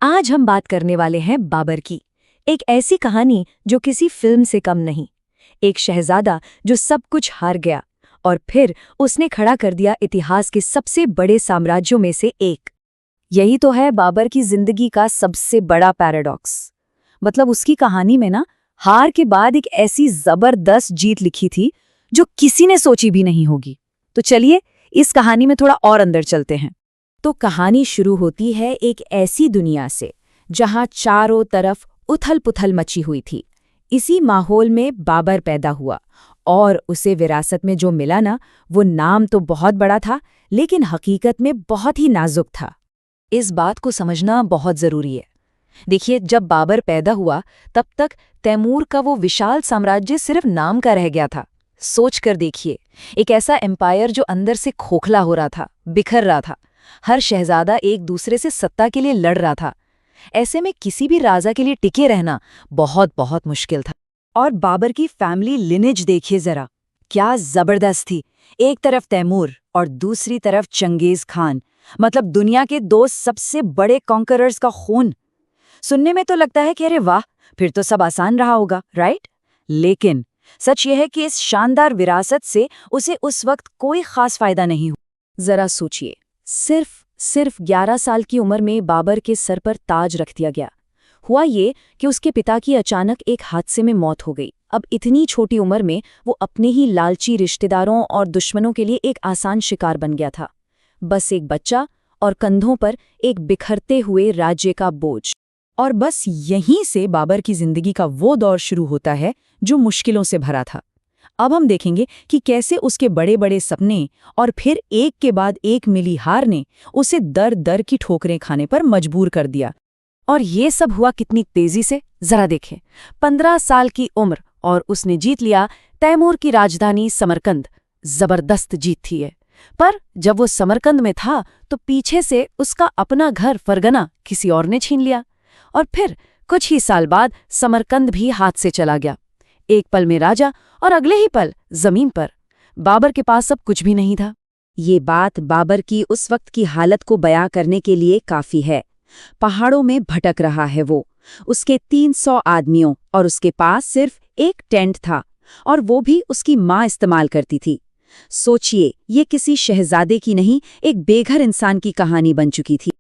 आज हम बात करने वाले हैं बाबर की। एक ऐसी कहानी जो किसी फिल्म से कम नहीं। एक शहजादा जो सब कुछ हार गया और फिर उसने खड़ा कर दिया इतिहास के सबसे बड़े साम्राज्यों में से एक। यही तो है बाबर की जिंदगी का सबसे बड़ा पैराडॉक्स। मतलब उसकी कहानी में ना हार के बाद एक ऐसी जबरदस्त जीत लिखी थी जो किसी ने सोची भी नहीं होगी। तो चलिए इस कहानी में थोड़ा और अंदर चलते हैं। तो कहानी शुरू होती है एक ऐसी दुनिया से जहां चारों तरफ उथल-पुथल मची हुई थी। इसी माहौल में बाबर पैदा हुआ और उसे विरासत में जो मिला ना, वो नाम तो बहुत बड़ा था लेकिन हकीकत में बहुत ही नाजुक था। इस बात को समझना बहुत जरूरी है। देखिए, जब बाबर पैदा हुआ तब तक तैमूर का वो विशाल साम्राज्य सिर्फ नाम का रह गया था। सोच कर देखिए, एक ऐसा एम्पायर जो अंदर से खोखला हो रहा था, बिखर रहा था। हर शहजादा एक दूसरे से सत्ता के लिए लड़ रहा था। ऐसे में किसी भी राजा के लिए टिके रहना बहुत बहुत मुश्किल था। और बाबर की फैमिली लिनेज देखिए जरा, क्या जबरदस्त थी। एक तरफ तैमूर और दूसरी तरफ चंगेज खान। मतलब दुनिया के दो सबसे बड़े कॉन्करर्स का खून। सुनने में तो लगता है कि अरे वाह, फिर तो सब आसान रहा होगा, राइट? लेकिन सच यह है कि इस शानदार विरासत से उसे उस वक्त कोई खास फायदा नहीं हुआ। जरा सोचिए, सिर्फ 11 साल की उम्र में बाबर के सर पर ताज रख दिया गया। हुआ ये कि उसके पिता की अचानक एक हादसे में मौत हो गई। अब इतनी छोटी उम्र में वो अपने ही लालची रिश्तेदारों और दुश्मनों के लिए एक आसान शिकार बन गया था। बस एक बच्चा और कंधों पर एक बिखरते हुए राज्य का बोझ। और बस यहीं से बाबर की जिंदगी का वो दौर शुरू होता है जो मुश्किलों से भरा था। अब हम देखेंगे कि कैसे उसके बड़े बड़े सपने और फिर एक के बाद एक मिली हार ने उसे दर दर की ठोकरें खाने पर मजबूर कर दिया। और ये सब हुआ कितनी तेजी से, जरा देखें। 15 साल की उम्र और उसने जीत लिया तैमूर की राजधानी समरकंद। जबरदस्त जीत थी ये। पर जब वो समरकंद में था तो पीछे से उसका अपना घर फरगना किसी और ने छीन लिया। और फिर कुछ ही साल बाद समरकंद भी हाथ से चला गया। एक पल में राजा और अगले ही पल जमीन पर। बाबर के पास अब कुछ भी नहीं था। ये बात बाबर की उस वक्त की हालत को बयां करने के लिए काफी है। पहाड़ों में भटक रहा है वो, उसके 300 आदमियों, और उसके पास सिर्फ एक टेंट था, और वो भी उसकी माँ इस्तेमाल करती थी। सोचिए, ये किसी शहजादे की नहीं, एक बेघर इंसान की कहानी बन चुकी थी।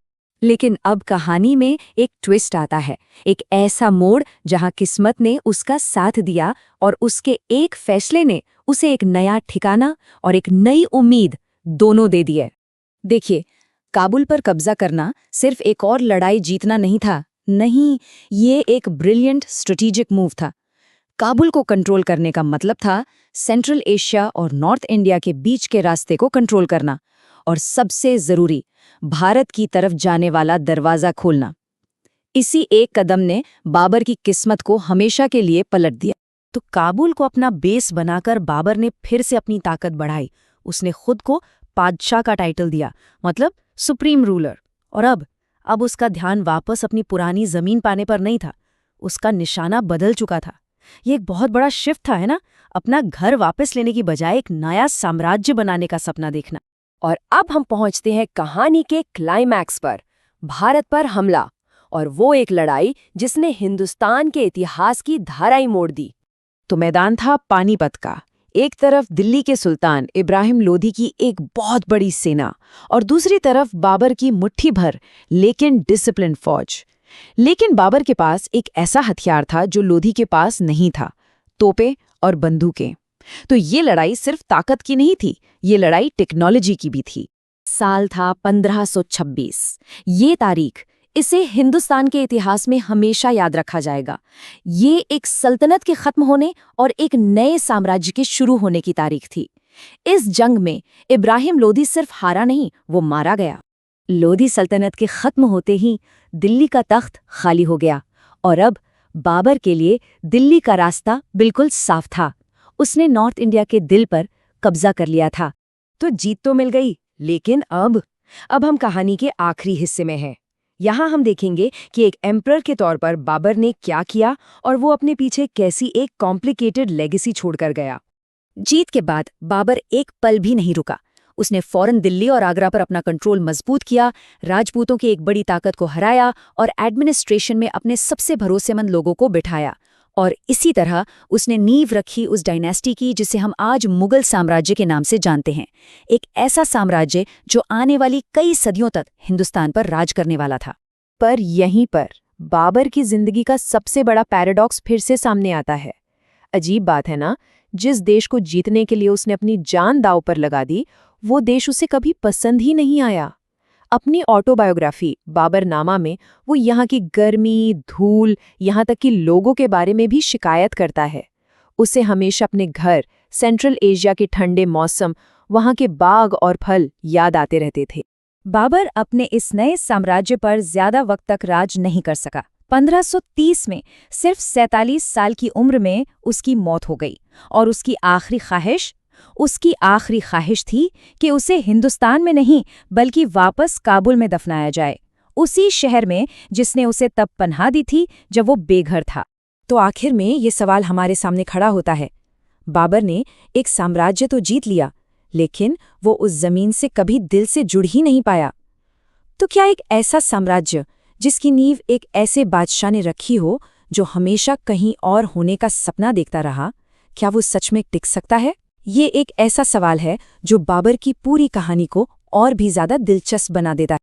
लेकिन अब कहानी में एक ट्विस्ट आता है, एक ऐसा मोड़ जहां किस्मत ने उसका साथ दिया और उसके एक फैसले ने उसे एक नया ठिकाना और एक नई उम्मीद दोनों दे दिए। देखिए, काबुल पर कब्जा करना सिर्फ एक और लड़ाई जीतना नहीं था। नहीं, ये एक ब्रिलियंट स्ट्रेटेजिक मूव था। काबुल को कंट्रोल करने का मतलब था सेंट्रल एशिया और नॉर्थ इंडिया के बीच के रास्ते को कंट्रोल करना, और सबसे जरूरी, भारत की तरफ जाने वाला दरवाजा खोलना। इसी एक कदम ने बाबर की किस्मत को हमेशा के लिए पलट दिया। तो काबुल को अपना बेस बनाकर बाबर ने फिर से अपनी ताकत बढ़ाई। उसने खुद को बादशाह का टाइटल दिया, मतलब सुप्रीम रूलर। और अब उसका ध्यान वापस अपनी पुरानी जमीन पाने पर नहीं था। उसका निशाना बदल चुका था। ये एक बहुत बड़ा शिफ्ट था, है ना? अपना घर वापस लेने की बजाय एक नया साम्राज्य बनाने का सपना देखना। और अब हम पहुंचते हैं कहानी के क्लाइमैक्स पर, भारत पर हमला। और वो एक लड़ाई जिसने हिंदुस्तान के इतिहास की धारा ही मोड़ दी। तो मैदान था पानीपत का। एक तरफ दिल्ली के सुल्तान इब्राहिम लोधी की एक बहुत बड़ी सेना, और दूसरी तरफ बाबर की मुट्ठी भर लेकिन डिसिप्लिन फौज। लेकिन बाबर के पास एक ऐसा हथियार था जो लोधी के पास नहीं था, तोपें और बंदूकें। तो ये लड़ाई सिर्फ ताकत की नहीं थी, ये लड़ाई टेक्नोलॉजी की भी थी। साल था 1526। ये तारीख, इसे हिंदुस्तान के इतिहास में हमेशा याद रखा जाएगा। ये एक सल्तनत के खत्म होने और एक नए साम्राज्य के शुरू होने की तारीख थी। इस जंग में इब्राहिम लोधी सिर्फ हारा नहीं, वो मारा गया। लोधी सल्तनत के खत्म होते ही दिल्ली का तख्त खाली हो गया, और अब बाबर के लिए दिल्ली का रास्ता बिल्कुल साफ था। उसने नॉर्थ इंडिया के दिल पर कब्जा कर लिया था। तो जीत तो मिल गई, लेकिन अब हम कहानी के आखिरी हिस्से में हैं। यहाँ हम देखेंगे कि एक एम्परर के तौर पर बाबर ने क्या किया और वो अपने पीछे कैसी एक कॉम्प्लिकेटेड लेगेसी छोड़कर गया। जीत के बाद बाबर एक पल भी नहीं रुका। उसने फौरन दिल्ली और आगरा पर अपना कंट्रोल मजबूत किया, राजपूतों की एक बड़ी ताकत को हराया और एडमिनिस्ट्रेशन में अपने सबसे भरोसेमंद लोगों को बिठाया। और इसी तरह उसने नींव रखी उस डायनेस्टी की जिसे हम आज मुगल साम्राज्य के नाम से जानते हैं। एक ऐसा साम्राज्य जो आने वाली कई सदियों तक हिंदुस्तान पर राज करने वाला था। पर यहीं पर बाबर की जिंदगी का सबसे बड़ा पैराडॉक्स फिर से सामने आता है। अजीब बात है ना, जिस देश को जीतने के लिए उसने अपनी जान दांव पर लगा दी, वो देश उसे कभी पसंद ही नहीं आया। अपनी ऑटोबायोग्राफी बाबरनामा में वो यहाँ की गर्मी, धूल, यहाँ तक कि लोगों के बारे में भी शिकायत करता है। उसे हमेशा अपने घर, सेंट्रल एशिया के ठंडे मौसम, वहाँ के बाग और फल याद आते रहते थे। बाबर अपने इस नए साम्राज्य पर ज्यादा वक्त तक राज नहीं कर सका। 1530 में सिर्फ 47 साल की उम्र में उसकी मौत हो गई और उसकी आखिरी ख्वाहिश थी कि उसे हिंदुस्तान में नहीं बल्कि वापस काबुल में दफनाया जाए, उसी शहर में जिसने उसे तब पनाह दी थी जब वो बेघर था। तो आखिर में ये सवाल हमारे सामने खड़ा होता है, बाबर ने एक साम्राज्य तो जीत लिया, लेकिन वो उस जमीन से कभी दिल से जुड़ ही नहीं पाया। तो क्या एक ऐसा साम्राज्य जिसकी नींव एक ऐसे बादशाह ने रखी हो जो हमेशा कहीं और होने का सपना देखता रहा, क्या वो सच में टिक सकता है? ये एक ऐसा सवाल है जो बाबर की पूरी कहानी को और भी ज्यादा दिलचस्प बना देता है।